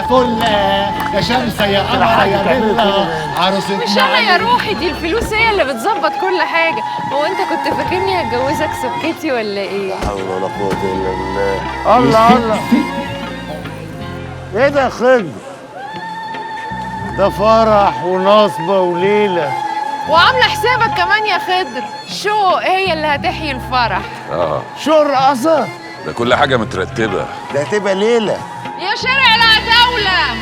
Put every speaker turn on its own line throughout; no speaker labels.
فله يا شمسة يا قمر يا ضلة عروستنا
مش انا يا روحي، دي الفلوس هي اللي بتظبط كل حاجه. هو انت كنت فاكرني هتجوزك سكتي ولا ايه؟
لا حول ولا قوة إلا بالله.
الله الله. ايه ده يا خضر؟ ده فرح ونصبة وليلة.
وعامله حسابك كمان يا خضر، شو هي اللي هتحيي الفرح.
شو الرقصة؟
ده كل حاجة مترتبة.
ده هتبقى ليلة.
يا شارع العتاولة،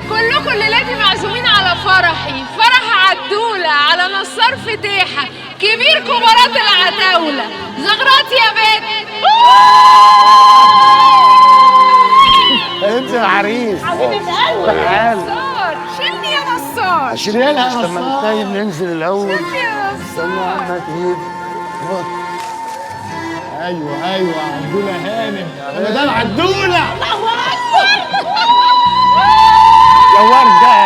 كلكم الليلاتي معزومين على فرحي، فرح عدولة على نصار فتيحة، كبير كبارات العتاولة، زغرات يا بنت.
انت العريس.
حبيبة قلبي
تعال.
نصار، شيلني يا نصار،
شيلها يا
لما
نصار.
نتنيل ننزل الأول.
شيلني يا
استنى
نصار.
عنك ايدي.
ايوه عدولة هانم يا مدام عدولة. يا وردة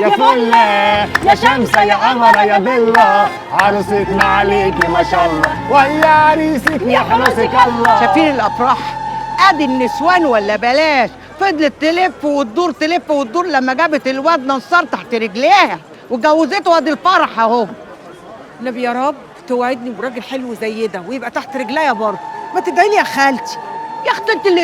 يا فلة يا شمسة يا قمر يا ضلة عروستنا عليكي ما شاء الله ويا عريسك يحرسك الله.
شايفين الافراح؟ ادي النسوان ولا بلاش، فضلت تلف وتدور تلف وتدور لما جابت الواد نصار تحت رجليها وجوزته وادي الفرح اهو.
نبي يا رب توعدني براجل حلو زي ده ويبقى تحت رجليا برضه. ما تدعي لي يا خالتي.
يا اختي انت اللي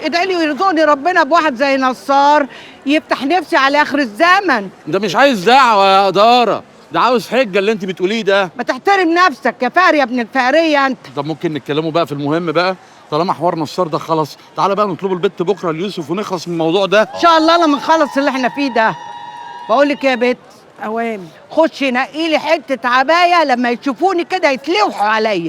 ادعي لي ويرزقني ربنا بواحد زي نصار يفتح نفسي على اخر الزمن.
ده مش عايز دعوة يا إدارة، ده عاوز حجة اللي أنت بتقوليه ده.
ما تحترم نفسك يا فاري يا ابن الفاريه انت.
طب ممكن نتكلموا بقى في المهم بقى، طالما حوار نصار ده خلاص، تعالى بقى نطلبوا البت بكرة ليوسف ونخلص من الموضوع ده.
ان شاء الله لما نخلص اللي احنا فيه ده. بقول لك يا بت،
اوامر.
خشي نقي لي حته عبايه لما يشوفوني كده يتلوحوا عليا.